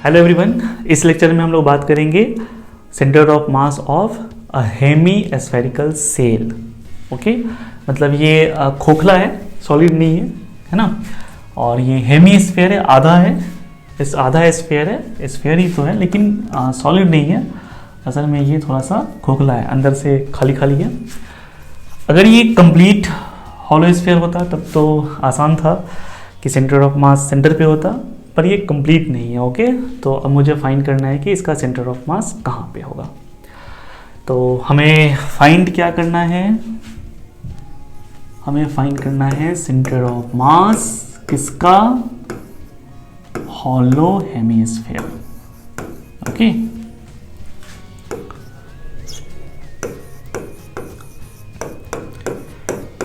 Hello everyone, इस lecture में हम लोग बात करेंगे centre of mass of a hemispherical shell. Okay, मतलब ये खोखला है, सॉलिड नहीं है ना। और ये हेमी स्फीयर है, आधा है, इस आधा स्फीयर है, स्फीयर ही तो है लेकिन सॉलिड नहीं है। असल में ये थोड़ा सा खोखला है, अंदर से खाली खाली है। अगर ये कंप्लीट हॉलो स्फीयर होता तब तो आसान था कि सेंटर ऑफ मास सेंटर पे होता, पर ये कंप्लीट नहीं है। ओके, तो अब मुझे फाइंड करना है कि इसका सेंटर ऑफ मास कहाँ पे होगा। तो हमें फाइंड क्या करना है, हमें फाइंड करना है सेंटर ऑफ मास किसका, हॉलो हेमीस्फीयर। ओके,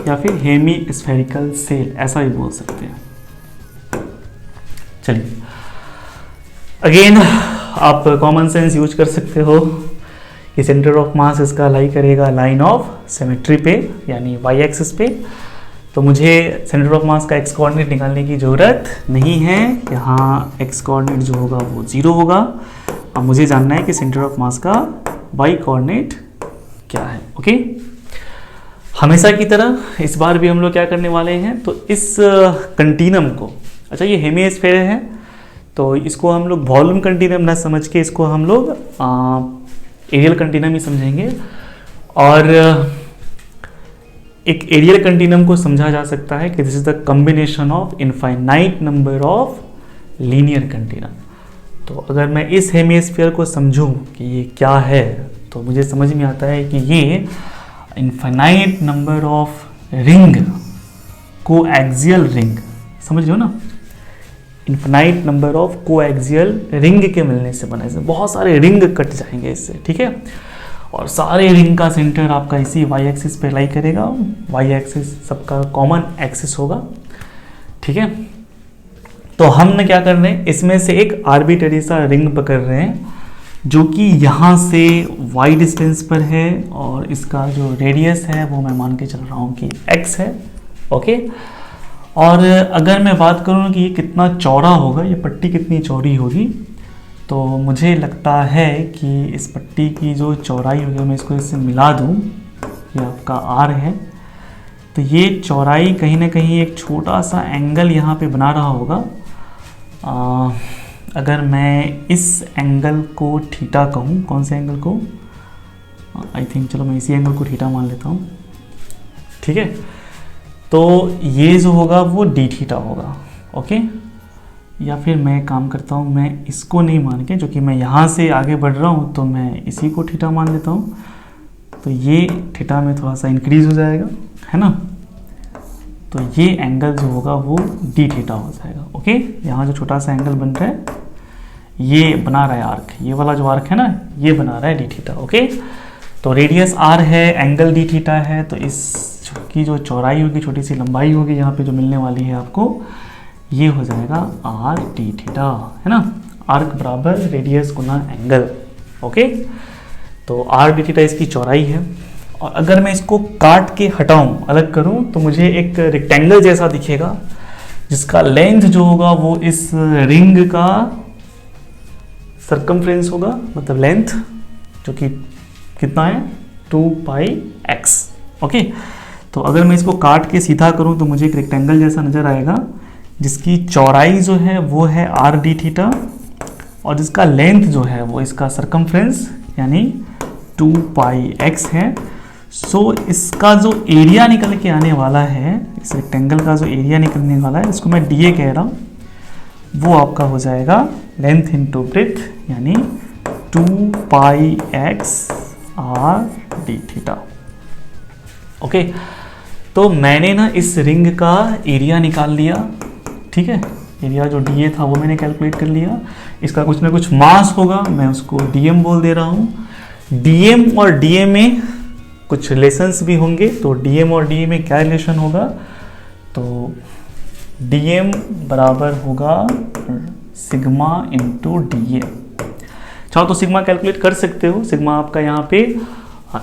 या फिर हेमी स्फेरिकल सेल ऐसा भी बोल सकते हैं। चलिए, अगेन आप कॉमन सेंस यूज कर सकते हो कि सेंटर ऑफ मास इसका लाई करेगा लाइन ऑफ सिमेट्री पे, यानी वाई एक्सिस पे। तो मुझे सेंटर ऑफ मास का एक्स कोऑर्डिनेट निकालने की ज़रूरत नहीं है। यहाँ एक्स कोऑर्डिनेट जो होगा वो 0 होगा। अब मुझे जानना है कि सेंटर ऑफ मास का वाई कोऑर्डिनेट क्या है। ओके, हमेशा की तरह इस बार भी हम लोग क्या करने वाले हैं, तो इस कंटिनम को, अच्छा ये हेमीस्फीयर है तो इसको हम लोग वॉल्यूम कंटिनम ना समझ के इसको हम लोग एरियल कंटिनम ही समझेंगे। और एक एरियल कंटिनम को समझा जा सकता है कि this is the combination of infinite number of linear continuum. तो अगर मैं इस हेमीस्फीयर को समझूं कि ये क्या है, तो मुझे समझ में आता है कि ये infinite number of ring, coaxial ring, समझ लो ना, infinite number of coaxial ring के मिलने से बना है। बहुत सारे रिंग कट जाएंगे इससे, ठीक है। और सारे रिंग का सेंटर आपका इसी वाई एक्सिस पे लाई करेगा। वाई एक्सिस सबका कॉमन एक्सिस होगा, ठीक है। तो हम क्या कर रहे हैं, इसमें से एक आर्बिट्ररी सा रिंग पकड़ रहे हैं जो कि यहाँ से वाई डिस्टेंस पर है, और इसका जो रेडियस है वो मैं मान के चल रहा हूँ कि x है। ओके, और अगर मैं बात करूँ कि ये कितना चौड़ा होगा, ये पट्टी कितनी चौड़ी होगी, तो मुझे लगता है कि इस पट्टी की जो चौड़ाई होगी, मैं इसको इससे मिला दूँ, ये आपका r है, तो ये चौड़ाई कहीं ना कहीं एक छोटा सा एंगल यहाँ पे बना रहा होगा। अगर मैं इस एंगल को थीटा कहूँ, कौन से एंगल को, आई थिंक चलो मैं इसी एंगल को थीटा मान लेता हूँ, ठीक है। तो ये जो होगा वो डी थीटा होगा। ओके, या फिर मैं काम करता हूँ, मैं इसको नहीं मान के, जो कि मैं यहाँ से आगे बढ़ रहा हूँ, तो मैं इसी को थीटा मान लेता हूँ। तो ये थीटा में थोड़ा सा इंक्रीज हो जाएगा, है ना। तो ये एंगल जो होगा वो डी थीटा हो जाएगा। ओके, यहाँ जो छोटा सा एंगल बन रहा है ये बना रहा है आर्क, ये वाला जो आर्क है ना, ये बना रहा है डी थीटा। ओके, तो रेडियस आर है, एंगल डी थीटा है, तो इस की जो चौड़ाई होगी, छोटी सी लंबाई होगी यहाँ पे जो मिलने वाली है आपको, ये हो जाएगा आर डी थीटा, है ना। आर्क बराबर रेडियस गुना एंगल। ओके, तो आर डी थीटा इसकी चौड़ाई है। और अगर मैं इसको काट के हटाऊं, अलग करूं, तो मुझे एक रेक्टेंगल जैसा दिखेगा जिसका लेंथ जो होगा वो इस रिंग का सर्कमफ्रेंस होगा, मतलब लेंथ जो कि कितना है 2πx। ओके, तो अगर मैं इसको काट के सीधा करूं तो मुझे एक रेक्टेंगल जैसा नजर आएगा जिसकी चौड़ाई जो है वो है आर डी थीटा, और जिसका लेंथ जो है वो इसका सर्कमफ्रेंस यानी 2πx है। सो इसका जो एरिया निकल के आने वाला है, इस रेक्टेंगल का जो एरिया निकलने वाला है, इसको मैं डीए कह रहा हूँ, वो आपका हो जाएगा लेंथ इंटू ब्रेथ, यानी 2πx R D theta. Okay, तो मैंने ना इस रिंग का एरिया निकाल लिया, ठीक है। एरिया जो डीए था वो मैंने कैलकुलेट कर लिया। इसका कुछ ना कुछ मास होगा, मैं उसको डीएम बोल दे रहा हूँ। डीएम और डीए में कुछ रिलेशंस भी होंगे, तो डीएम और डीए में क्या रिलेशन होगा, तो डीएम बराबर होगा सिग्मा इंटू डीए। चाहो तो सिग्मा कैलकुलेट कर सकते हो। सिग्मा आपका यहाँ पे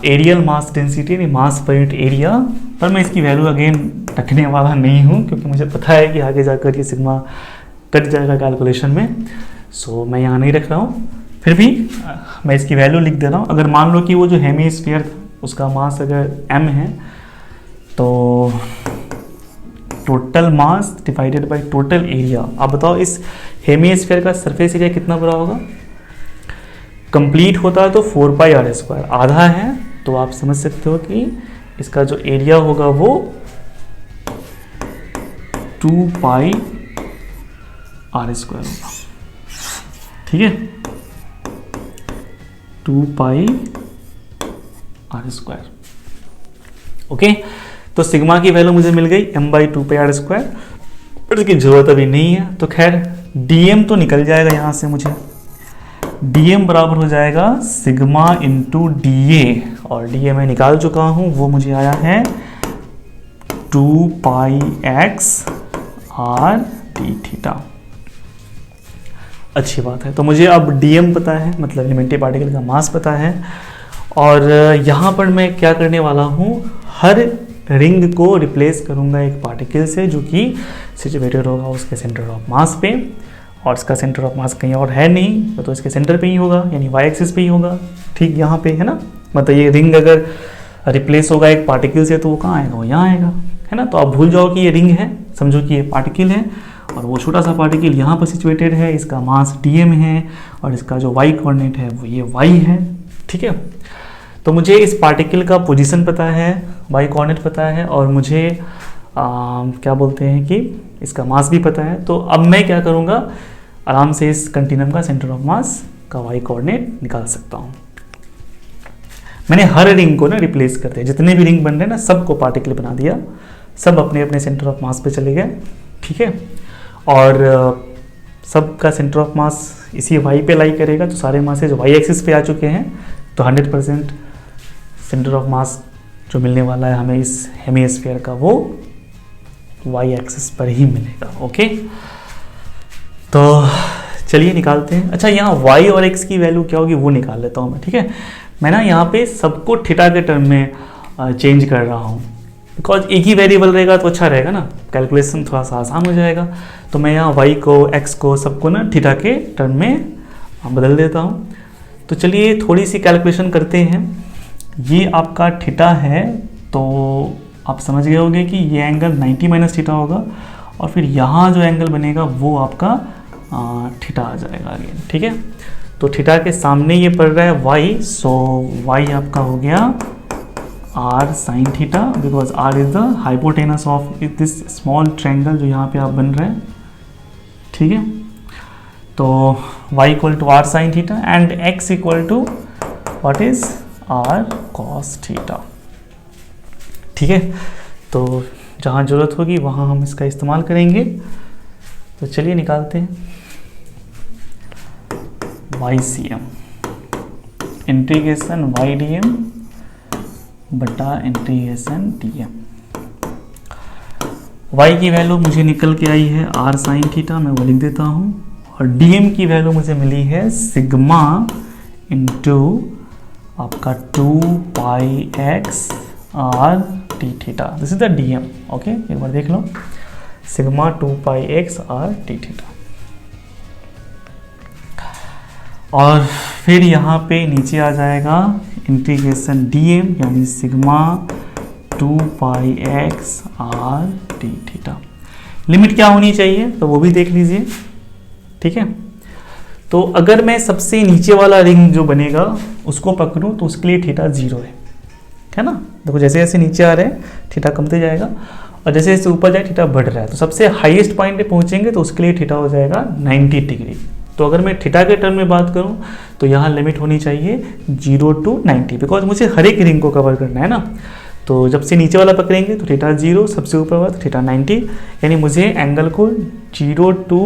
एरियल मास डेंसिटी, नहीं मास पर यूनिट एरिया, पर मैं इसकी वैल्यू अगेन रखने वाला नहीं हूँ क्योंकि मुझे पता है कि आगे जाकर ये सिग्मा कट जाएगा कैलकुलेशन में। सो मैं यहाँ नहीं रख रहा हूँ, फिर भी मैं इसकी वैल्यू लिख दे रहा हूँ। अगर मान लो कि वो जो हेमीस्फीयर था उसका मास अगर m है, तो total mass divided by total area, आप बताओ इस हेमीस्फीयर का सरफेस एरिया कितना बड़ा होगा? कंप्लीट होता है तो 4πr², आधा है तो आप समझ सकते हो कि इसका जो एरिया होगा वो 2πr² होगा, ठीक है, 2πr²। ओके, तो सिग्मा की वैल्यू मुझे मिल गई m/2πr², पर इसकी जरूरत अभी नहीं है। तो खैर dm तो निकल जाएगा यहाँ से, मुझे dm बराबर हो जाएगा सिग्मा इंटू da, और da मैं निकाल चुका हूँ, वो मुझे आया है 2πxr dθ। अच्छी बात है, तो मुझे अब dm पता है, मतलब एलिमेंट्री पार्टिकल का मास पता है। और यहाँ पर मैं क्या करने वाला हूँ, हर रिंग को रिप्लेस करूँगा एक पार्टिकल से जो कि सिचुएटेड होगा उसके सेंटर ऑफ मास पे, और इसका सेंटर ऑफ मास कहीं और है नहीं, तो इसके सेंटर पे ही होगा, यानी वाई एक्सिस पे ही होगा, ठीक यहाँ पे, है ना। मतलब ये रिंग अगर रिप्लेस होगा एक पार्टिकल से तो वो कहाँ आएगा, वो यहाँ आएगा, है ना। तो आप भूल जाओ कि ये रिंग है, समझो कि ये पार्टिकल है, और वो छोटा सा पार्टिकल यहाँ पर सिचुएटेड है, इसका मास dm है, और इसका जो y कोऑर्डिनेट है वो ये y है, ठीक है। तो मुझे इस पार्टिकल का पोजीशन पता है, y कोऑर्डिनेट पता है, और मुझे क्या बोलते हैं कि इसका मास भी पता है। तो अब मैं क्या करूँगा, आराम से इस कंटिन्यूम का सेंटर ऑफ मास का y कोऑर्डिनेट निकाल सकता हूँ। मैंने हर रिंग को ना रिप्लेस करते हैं, जितने भी रिंग बन रहे हैं ना सबको पार्टिकल बना दिया, सब अपने अपने सेंटर ऑफ मास पे चले गए, ठीक है। और सब का सेंटर ऑफ मास इसी y पे लाई करेगा, तो सारे मासेज y एक्सिस पे आ चुके हैं, तो 100% सेंटर ऑफ मास जो मिलने वाला है हमें इस हेमीस्फीयर का वो y एक्सिस पर ही मिलेगा। ओके, तो चलिए निकालते हैं। अच्छा, यहाँ y और x की वैल्यू क्या होगी वो निकाल लेता हूँ मैं, ठीक है। मैं ना यहाँ पे सबको थीटा के टर्म में चेंज कर रहा हूँ, बिकॉज एक ही वेरिएबल रहेगा तो अच्छा रहेगा ना, कैलकुलेशन थोड़ा सा आसान हो जाएगा। तो मैं यहाँ y को x को सबको ना थीटा के टर्म में बदल देता हूँ। तो चलिए थोड़ी सी कैलकुलेशन करते हैं। ये आपका थीटा है, तो आप समझ गए होंगे कि ये एंगल 90 माइनस थीटा होगा, और फिर यहाँ जो एंगल बनेगा वो आपका थीटा आ जाएगा अगेन, ठीक है। तो थीटा के सामने ये पड़ रहा है y, सो y आपका हो गया r sine theta, because r is the hypotenuse of this small triangle जो यहाँ पे आप बन रहे हैं, ठीक है। तो y equal to r sine theta and x equal to what is r cos theta, ठीक है। तो जहाँ ज़रूरत होगी वहाँ हम इसका इस्तेमाल करेंगे। तो चलिए निकालते हैं। YCM इंटीग्रेशन YDM बटा इंटीग्रेशन DM। y की वैल्यू मुझे निकल के आई है r साइन थीटा, मैं वो लिख देता हूँ, और dm की वैल्यू मुझे मिली है सिग्मा इंटू आपका 2πx r d theta. This is the dm। Okay, एक बार देख लो, sigma 2πx r d theta. और फिर यहाँ पे नीचे आ जाएगा इंटीग्रेशन dm, यानी sigma 2πx r d theta. Limit क्या होनी चाहिए तो वो भी देख लीजिए, ठीक है। तो अगर मैं सबसे नीचे वाला रिंग जो बनेगा उसको पकड़ूं तो उसके लिए थीटा 0 है ना। देखो जैसे जैसे नीचे आ रहे हैं थीटा कमते जाएगा, और जैसे जैसे ऊपर जाए थीटा बढ़ रहा है। तो सबसे हाईएस्ट पॉइंट पे पहुंचेंगे तो उसके लिए थीटा हो जाएगा 90 डिग्री। तो अगर मैं थीटा के टर्म में बात करूं तो यहाँ लिमिट होनी चाहिए 0 to 90, बिकॉज मुझे हर एक रिंग को कवर करना है ना। तो जब से नीचे वाला पकड़ेंगे तो थीटा 0, सबसे ऊपर वाला तो थीटा 90, यानी मुझे एंगल को 0 to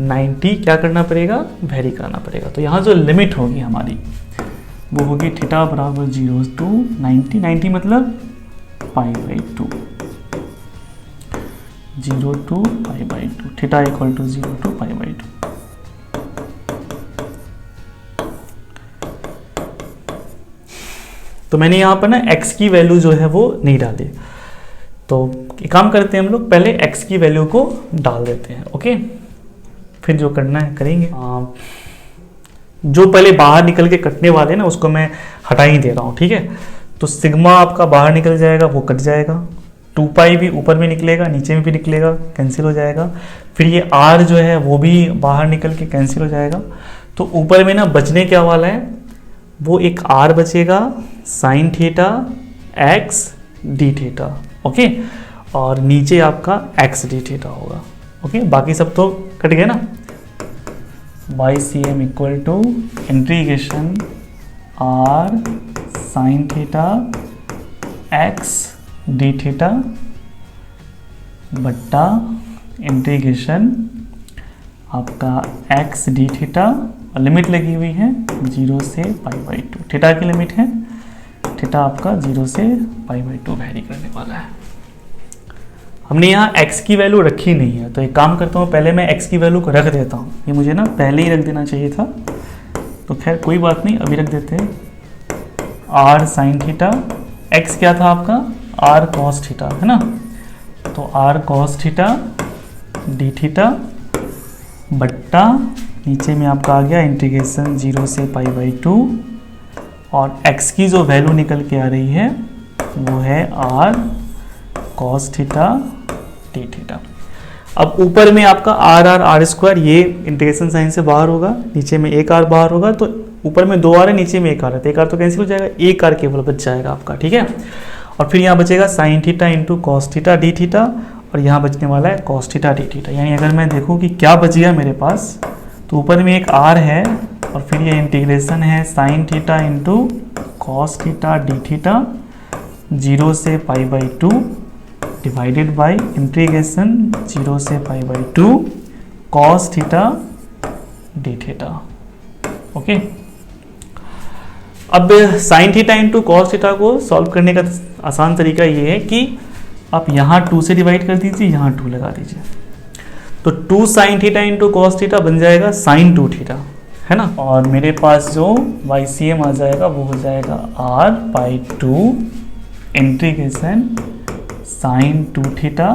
90 क्या करना पड़ेगा, वेरी करना पड़ेगा। तो यहाँ जो लिमिट होगी हमारी वो होगी थीटा बराबर 0 to 90, 90 मतलब π/2, 0 to π/2, theta equal to 0 to π/2। तो मैंने यहाँ पर ना x की वैल्यू जो है वो नहीं डाली, तो एक काम करते हैं हम लोग, पहले x की वैल्यू को डाल देते हैं। ओके, फिर जो करना है करेंगे। जो पहले बाहर निकल के कटने वाले ना उसको मैं हटा ही दे रहा हूँ, ठीक है। तो सिग्मा आपका बाहर निकल जाएगा, वो कट जाएगा। 2 पाई भी ऊपर में निकलेगा, नीचे में भी निकलेगा, कैंसिल हो जाएगा। फिर ये r जो है वो भी बाहर निकल के कैंसिल हो जाएगा। तो ऊपर में ना बचने क्या वाला है, वो एक r बचेगा sine theta x d theta, okay. और नीचे आपका एक्स डी थीटा होगा, ओके। बाकी सब तो कट गया ना। YCM equal to integration r sine theta x d theta बट्टा इंटीग्रेशन आपका एक्स डी थीटा, और लिमिट लगी हुई है 0 से π/2। थीटा की लिमिट है, थीटा आपका 0 से π/2 वैरी करने वाला है। हमने यहाँ x की वैल्यू रखी नहीं है, तो एक काम करता हूँ, पहले मैं x की वैल्यू को रख देता हूँ। ये मुझे ना पहले ही रख देना चाहिए था, तो खैर कोई बात नहीं, अभी रख देते हैं। r साइन थीटा, x क्या था आपका r cos थीटा, है ना। तो r cos theta d theta बट्टा नीचे में आपका आ गया इंटीग्रेशन 0 से π/2, और x की जो वैल्यू निकल के आ रही है वो है r cos theta d theta. अब ऊपर में आपका r स्क्वायर, ये इंटीग्रेशन साइन से बाहर होगा, नीचे में एक r बाहर होगा, तो ऊपर में 2 r है, नीचे में एक r है, तो एक r तो कैंसिल हो जाएगा, एक r केवल बच जाएगा आपका, ठीक है। और फिर यहाँ बचेगा sine theta into cos theta d theta, और यहाँ बचने वाला है कॉस थीटा डी थीटा। यानी अगर मैं देखूँ कि क्या बच गया मेरे पास, तो ऊपर में एक r है, और फिर ये इंटीग्रेशन है sine theta into cos theta d theta 0 से π/2 डिवाइडेड बाई इंटीग्रेशन 0 से π/2 cos theta d theta, okay. अब sine theta into cos theta को सॉल्व करने का आसान तरीका ये है कि आप यहाँ 2 से डिवाइड कर दीजिए, यहाँ 2 लगा दीजिए, तो 2 sign theta into cos theta बन जाएगा साइन 2 थीटा, है ना। और मेरे पास जो YCM आ जाएगा वो हो जाएगा r/2 इंटीग्रेशन साइन 2 थीटा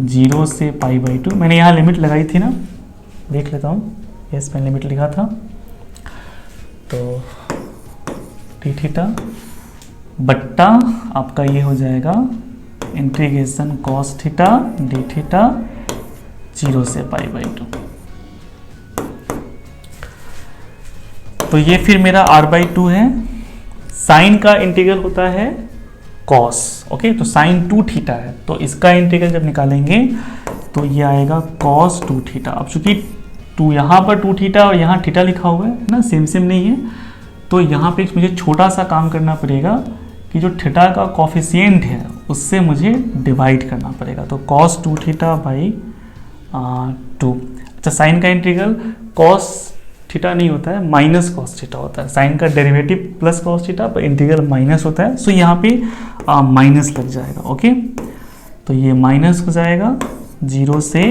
0 से π/2। मैंने यहाँ लिमिट लगाई थी ना, देख लेता हूँ, यस मैंने लिमिट लिखा था। तो डी थीटा बट्टा आपका ये हो जाएगा integration cos theta d theta 0 से π/2। तो ये फिर मेरा r/2 है। साइन का इंटीग्रल होता है कॉस, ओके। तो साइन 2 थीटा है, तो इसका इंटीग्रल जब निकालेंगे तो ये आएगा कॉस 2 थीटा। अब चूंकि 2 यहाँ पर 2 थीटा और यहाँ थीटा लिखा हुआ है ना, सेम सेम नहीं है, तो यहाँ पे मुझे छोटा सा काम करना पड़ेगा कि जो थीटा का कॉफिशिएंट है उससे मुझे डिवाइड करना पड़ेगा। तो कॉस 2 थीटा बाई 2। अच्छा, साइन का इंटीग्रल कॉस थीटा नहीं होता है, माइनस कॉस थीटा होता है। साइन का डेरिवेटिव प्लस कॉस थीटा पर इंटीग्रल माइनस होता है, सो यहाँ पे माइनस लग जाएगा, ओके। तो ये माइनस हो जाएगा 0 से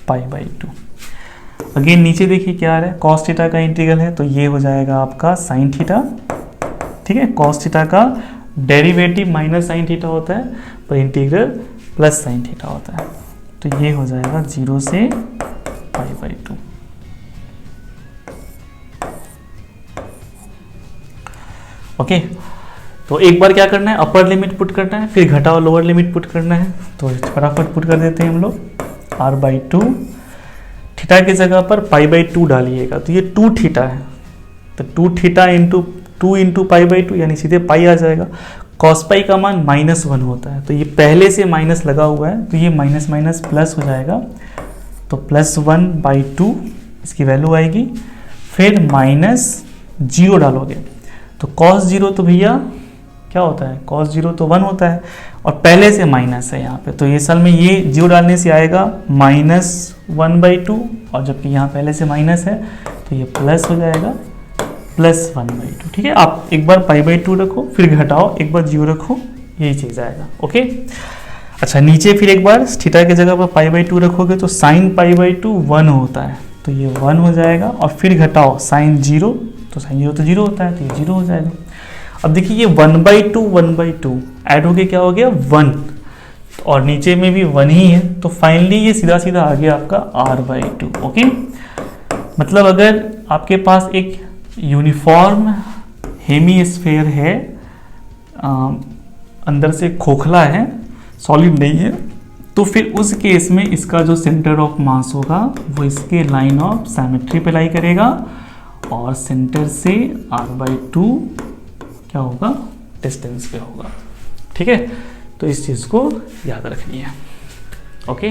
π/2। अगेन नीचे देखिए क्या आ रहा है, कॉस थीटा का इंटीग्रल है, तो ये हो जाएगा आपका साइन थीटा, ठीक है। कॉस थीटा का डेरिवेटिव माइनस साइन थीटा होता है, पर इंटीग्रल प्लस साइन थीटा होता है, तो ये हो जाएगा 0 से π/2। ओके, तो एक बार क्या करना है, अपर लिमिट पुट करना है, फिर घटा और लोअर लिमिट पुट करना है। तो फटाफट पुट कर देते हैं हम लोग। r/2 थीटा की जगह पर π/2 डालिएगा, तो ये 2 थीटा है, तो 2 थीटा इंटू 2 इंटू π/2 यानी सीधे पाई आ जाएगा। कॉस पाई का मान -1 होता है, तो ये पहले से माइनस लगा हुआ है, तो ये माइनस माइनस प्लस हो जाएगा, तो +1/2 इसकी वैल्यू आएगी। फिर -0 डालोगे, तो cos 0 तो भैया क्या होता है, cos 0 तो 1 होता है, और पहले से माइनस है यहाँ पे, तो ये साल में ये 0 डालने से आएगा -1/2, और जबकि यहाँ पहले से माइनस है तो ये प्लस हो जाएगा +1/2, ठीक है। आप एक बार π/2 रखो, फिर घटाओ, एक बार 0 रखो, यही चीज़ आएगा, ओके। अच्छा, नीचे फिर एक बार थीटा की जगह पर π/2 रखोगे तो sin π/2 1 होता है, तो ये 1 हो जाएगा, और फिर घटाओ sin 0, तो sin 0 तो 0 होता है, तो ये 0 हो जाएगा। अब देखिए ये 1/2 1/2 ऐड हो गया, क्या हो गया 1, और नीचे में भी 1 ही है, तो फाइनली ये सीधा सीधा आ गया आपका r/2। ओके, मतलब अगर आपके पास एक यूनिफॉर्म हेमीस्फेयर है, अंदर से खोखला है, सॉलिड नहीं है, तो फिर उस केस में इसका जो सेंटर ऑफ मास होगा वो इसके लाइन ऑफ सिमेट्री पे लाई करेगा और सेंटर से r/2 क्या होगा, डिस्टेंस पे होगा। ठीक है, तो इस चीज़ को याद रखनी है। ओके।